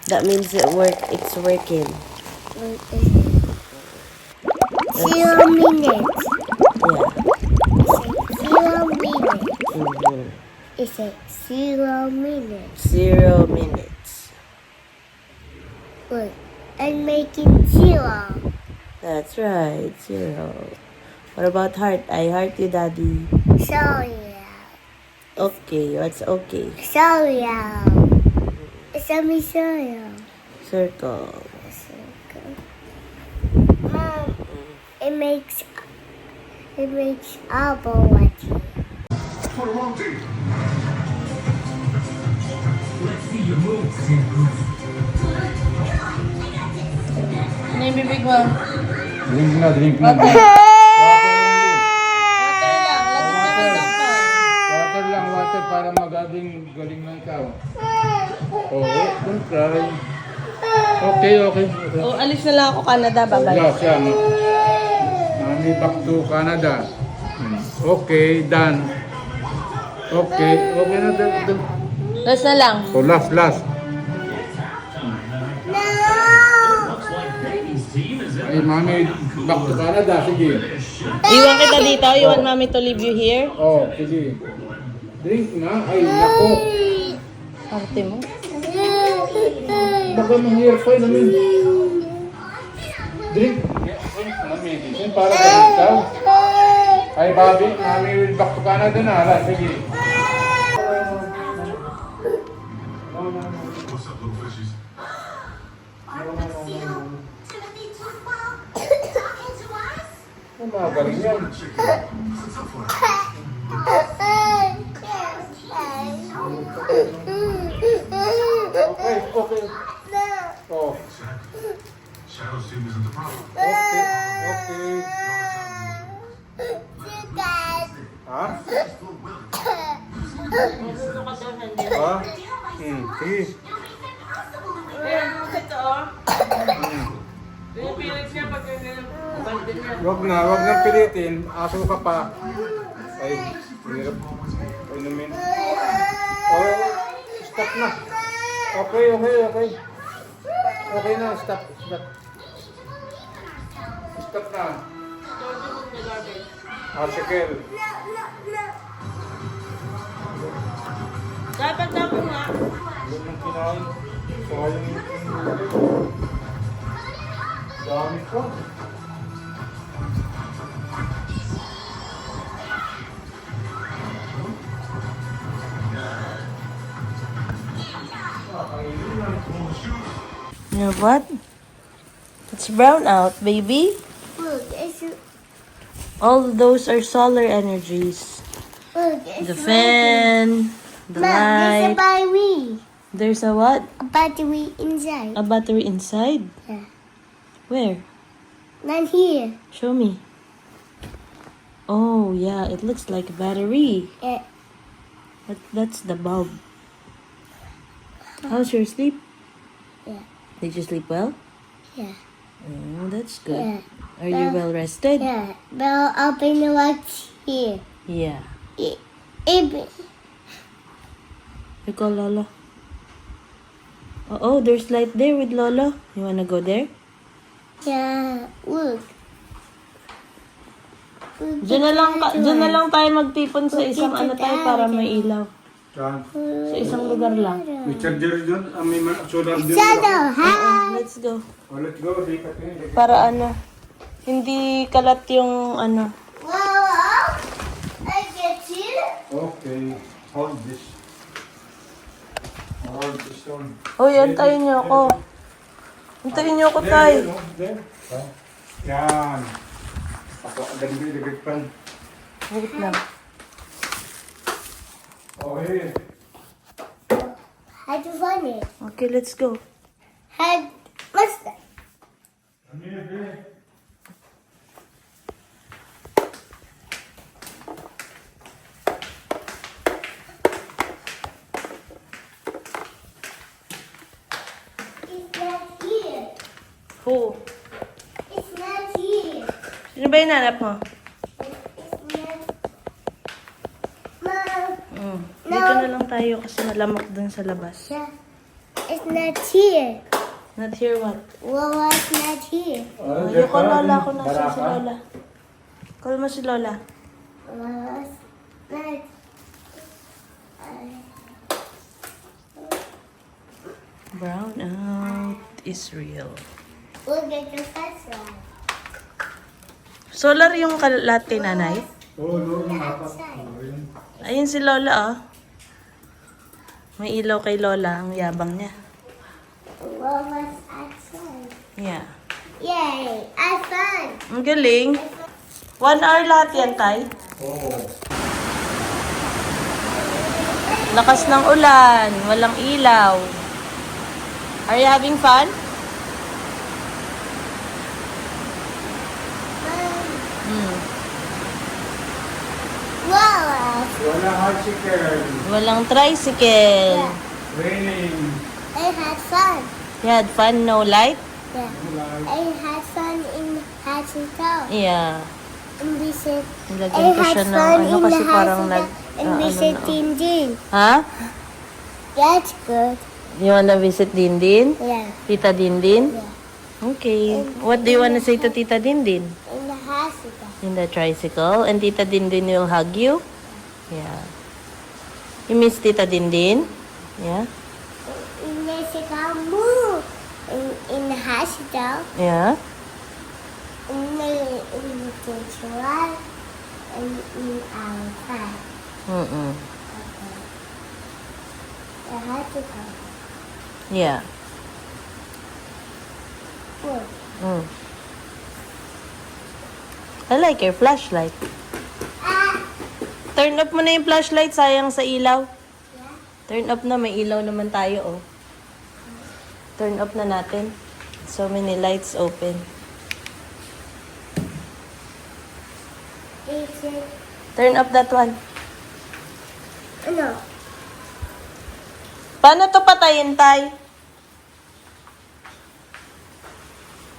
That means it's working. What is it? 0 minutes. Yeah. 0 minutes. Mm-hmm. Is it 0 minutes? 0 minutes. Look, I'm making 0. That's right, 0. What about heart? I heart you, Daddy. Sorry. Okay, what's okay? Sorry. It's a sorry. Circle. Mom, it makes Apple watching. Let's see your moves, Santa. Ano yung bibig mo? Drink na, drink na. Water lang, water para magaging galing na ikaw. Oo, don't cry. Okay. Oh, alis na lang ako Canada, bye-bye. Last yan. Mami, back to Canada. Okay, done. Okay na, done. Last na lang. So last. Ay, mami, back to Canada, sige. Iwan kita dito. You want mommy to leave you here? Oh, sige. Drink na. Ay, nako. Arte mo. Baka mahirap namin. Drink na medicine para sa ikaw. Ay, Bobby, mami will back to Canada na. Hala, sige. Ang mga galing yan. Okay. Oh. Shadow Steve isn't the problem. Okay. Ha? Ha? Sige. Wag na pilitin. Aso ka pa. Ay, hirap. Inumin. Oh, stop na. Okay. Okay na, stop. Stop na. Article. Dapat na po nga. Huwag mong kinain. Sayang yung dami ko. You know what? It's brown out, baby. Look, it's All those are solar energies. The fan, the Mom, there's a light. battery. There's a what? A battery inside. A battery inside? Yeah. Where? Not here. Show me. Oh, yeah, it looks like a battery. Yeah. But that's the bulb. How's your sleep? Yeah. Did you sleep well? Yeah. Oh, that's good. Yeah. Are you well rested? Yeah. But I'll open the lights here. Yeah. It, You call Lola. Oh, there's light there with Lola. You wanna go there? yeah. Look. Look, Diyan na lang tayo magtipon sa Look isang at ano the tayo para garden. may ilaw. Saan? Sa isang lugar lang. May charger doon. May solar doon. Shadow, hi. Let's go. Oh, let's go. Lipat yun. Para ano, hindi kalat yung ano. Wow. I get you. Okay. Hold this. Hold this one. Hoy, antayin niyo ako. Antayin niyo ako, tay. There. Yan. Ako, dagdag pan. Wait lang. Okay. How'd you find it? Okay, let's go. What's that? It's not here. Who? It's not here. Sino ba yung nanap mo? It's not. Mom. Dito na lang tayo kasi malamok dun sa labas. Yeah. It's not here. Not here what? Lola's not here. Ayoko lola ko. Nasaan si lola? Call mo si lola. Lola's not. Brown out is real. Look at the first one. Solar yung lahat kay nanay? Oo, doon yung apat. Ayun. Ayun si lola oh. May ilaw kay lola. Ang yabang niya. Lola's outside. Yeah. Yay! Outside. Ang galing. 1 hour lahat yan, tay. Oo. Lakas ng ulan. Walang ilaw. Are you having fun? Hmm. Lola's. Wala bicycle. Walang tricycle. Raining. I had fun. You had fun, no light? Yeah. Wala. I had fun in hospital. Yeah. And we said, Nilagyan I ko had siya ng fun ano in kasi the parang hospital. And we said, na. Dindin. Ha? That's good. You wanna visit Dindin? Yeah. Tita Dindin? Yeah. Okay. What do you wanna say to Tita Dindin? In the hospital. In the tricycle? And Tita Dindin will hug you? Yeah. You miss Tita Dindin? Yeah? In the hospital, move. In the hospital. Yeah? In the kitchen. And in outside. Mm-mm. The hospital. Yeah. Good. Mm. I like your flashlight. Turn up mo na yung flashlight, sayang sa ilaw. Yeah. Turn up na, may ilaw naman tayo, oh. Turn up na natin. So many lights open. It's a, Turn up that one. no. Paano to patayin, tay?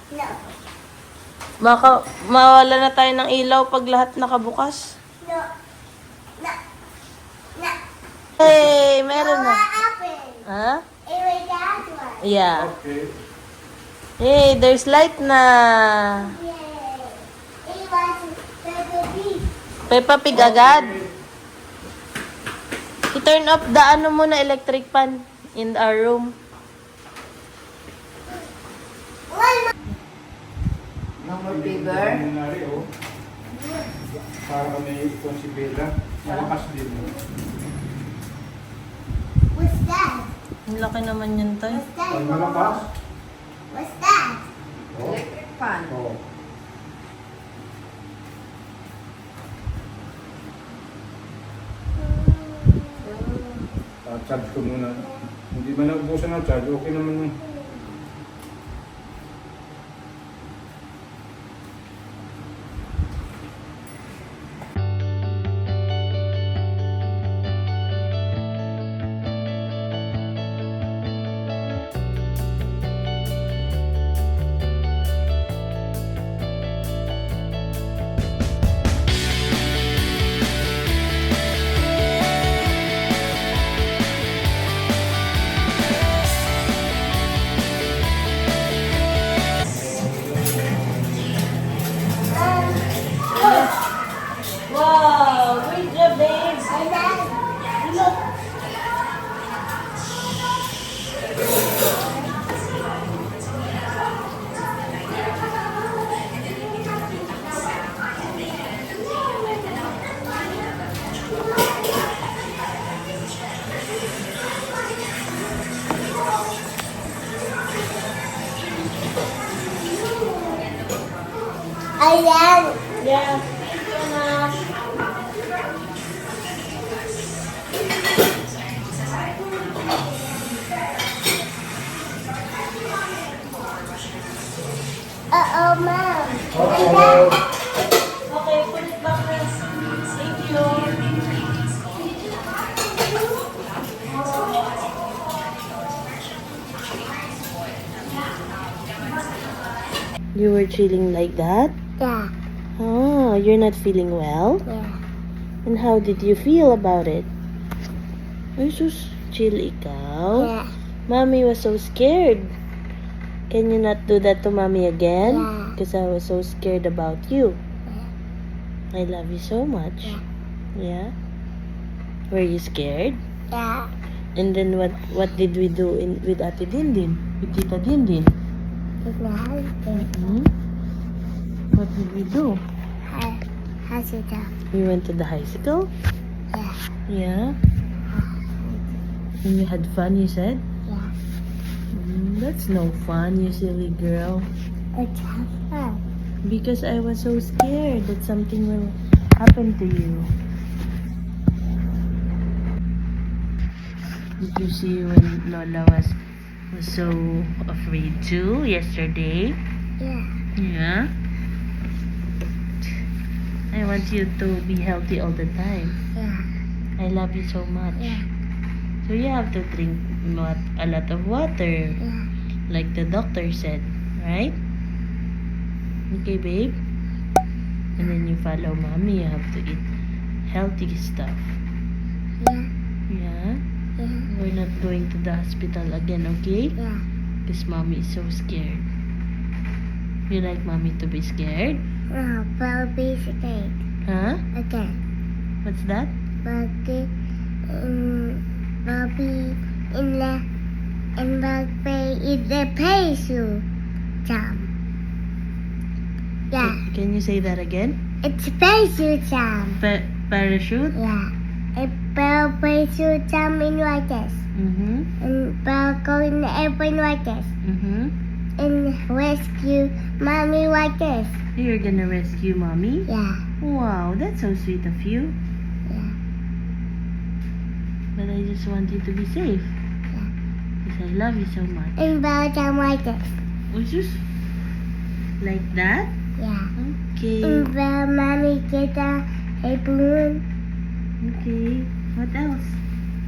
No. Baka mawala na tayo ng ilaw pag lahat nakabukas. No. No. No. Hey, meron na. What happened? Ha? It was that one. Yeah. Okay. Hey, there's light na. Yay. It was the beach. Peppa Pig agad. I-turn up the ano muna electric fan in our room. Number paper. Nangyari, oh. Para may itong si Bella. Malakas din. What's that? Ang laki naman yun, tay. What's that? Pag malakas. What's that? Oh. Pan. Oh. Charge ko muna. Hindi ba naubusan ng charge? Okay naman yung... Wow, great job, babes. And then, look. Ayan. Yeah. Uh-oh, Mom. Oh, Okay, put it back first. Thank you. You were chilling like that? Yeah. Oh, you're not feeling well? Yeah. And how did you feel about it? Ay, sus, chill ikaw? Yeah. Mommy was so scared. Can you not do that to mommy again? Yeah. Because I was so scared about you. I love you so much. Yeah. Were you scared? Yeah. And then what did we do with Ate Dindin? With Tita Dindin? In the house. Hmm? What did we do? How's it up? We went to the high school? Yeah. Yeah. And you had fun, you said? Yeah. That's no fun, you silly girl. It's fun. Because I was so scared that something will happen to you. Did you see when Lola was so afraid too yesterday? Yeah. Yeah. I want you to be healthy all the time. Yeah. I love you so much. Yeah. So you have to drink a lot of water, Yeah. like the doctor said, right? Okay, babe? And then you follow mommy. You have to eat healthy stuff. Yeah. Yeah? Yeah. We're not going to the hospital again, okay? Yeah. Because mommy is so scared. You like mommy to be scared? No, Bobby scared. Huh? Okay. What's that? Bobby in the parachute jump. Yeah. Can you say that again? It's a parachute jump. Parachute? Yeah. A parachute jump in like this. Mm-hmm. And go in the airplane like this. Mm-hmm. And rescue mommy like this. You're gonna rescue mommy? Yeah. Wow, that's so sweet of you. Yeah. But I just want you to be safe. Because I love you so much. And jump like this. What's this? Like that? Yeah. Okay. And mommy get a balloon Okay. What else?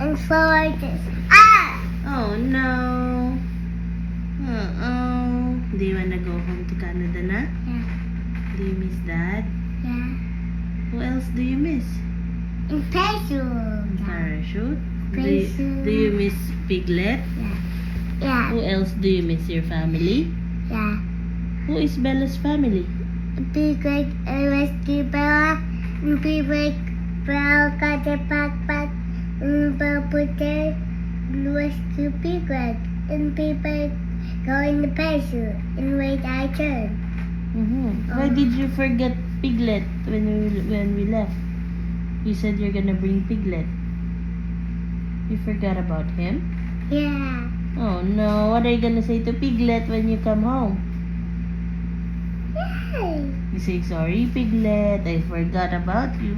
and throw like this. Ah! Oh no. Uh-oh. Do you wanna go home to Canada na? Yeah. Do you miss Dad? Yeah. Who else do you miss? And parachute. Parachute? Parachute. Do you miss Piglet? Yeah. Who else do you miss? Your family? Yeah. Who is Bella's family? Piglet rescue Bella. And Piglet Bella got the backpack. And Bella put the rescue Piglet. And Piglet go in the parachute and wait our turn. Mm-hmm. Why did you forget Piglet when we left? You said you're gonna bring Piglet. You forgot about him? Yeah. Oh no, what are you gonna say to Piglet when you come home? Yay. You say, sorry Piglet, I forgot about you.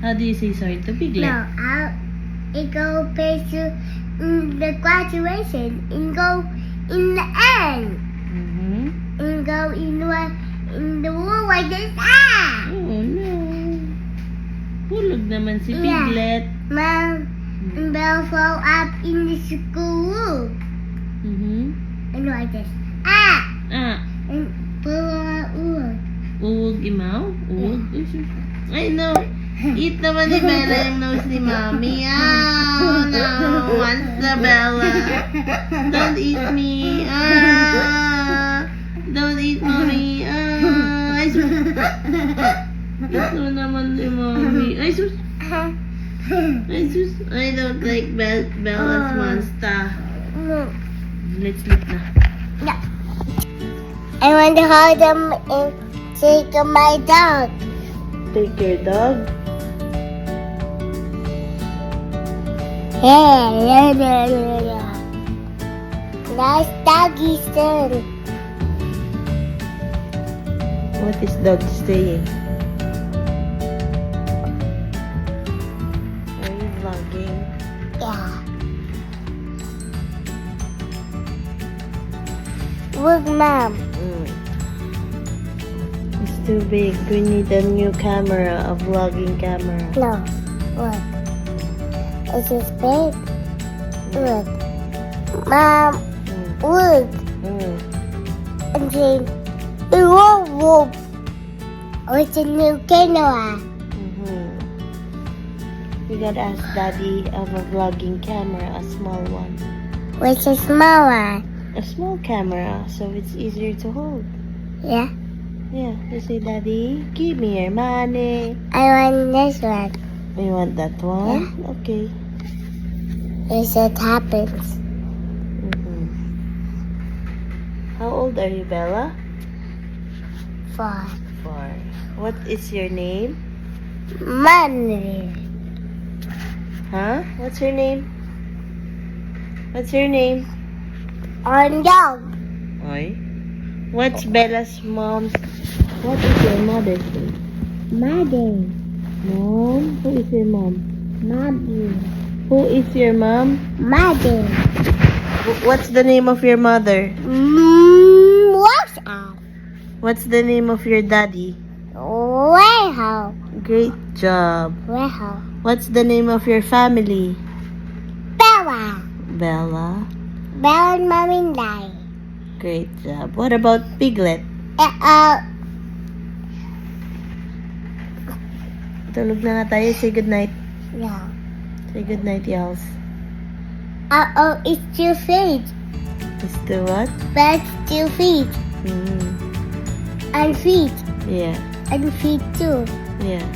How do you say sorry to Piglet? No, I go parachute in the graduation and go in the end. Mm-hmm. And go in the wall like this. Ah! Oh no. Hulog naman si Yeah. Piglet. Mom, and Belle fall up in the school. Mm-hmm. And like this. Ah! Ah, And pull out. uwog imaw? Uwog? I know. Eat naman ni Bella yung nose ni Mommy. Oh no, wants the Bella. Don't eat me. Ah, don't eat Mommy. Ah, ay sus. Ito naman ni Mommy. Ay sus. Ay sus. I don't like Bella's monster. Let's sleep na. Yeah. I want to hold them and take my dog. Take your dog. Yeah. That's doggy's turn. What is dog saying? Are you vlogging? Yeah. Look, Mom. It's too big. We need a new camera, a vlogging camera. No. Look. It's this big. Look. Mom. Look. And then, whoa. Oh, it's a new camera. We gotta ask Daddy of a vlogging camera, a small one. Which is small one? A small camera, so it's easier to hold. Yeah. Yeah, you say, Daddy, give me your money. I want this one. You want that one? Okay. If it happens. Mm-hmm. How old are you, Bella? 4. 4. What is your name? Money. Huh? What's your name? What's your name? On dog. Oi. What's Bella's mom's? What is your mother's name? Money. Mom? Who is your mom? Mommy. Who is your mom? Money. What's the name of your mother? What's up? What's the name of your daddy? Warehouse. Great job. Warehouse. What's the name of your family? Bella. Bella. Bella and mommy die. Great job. What about Piglet? Tulog na nga tayo. Say goodnight. No. Say goodnight, Yals. It's 2 feet. It's the what? But 2 feet. And feet. Yeah. And feet too. Yeah.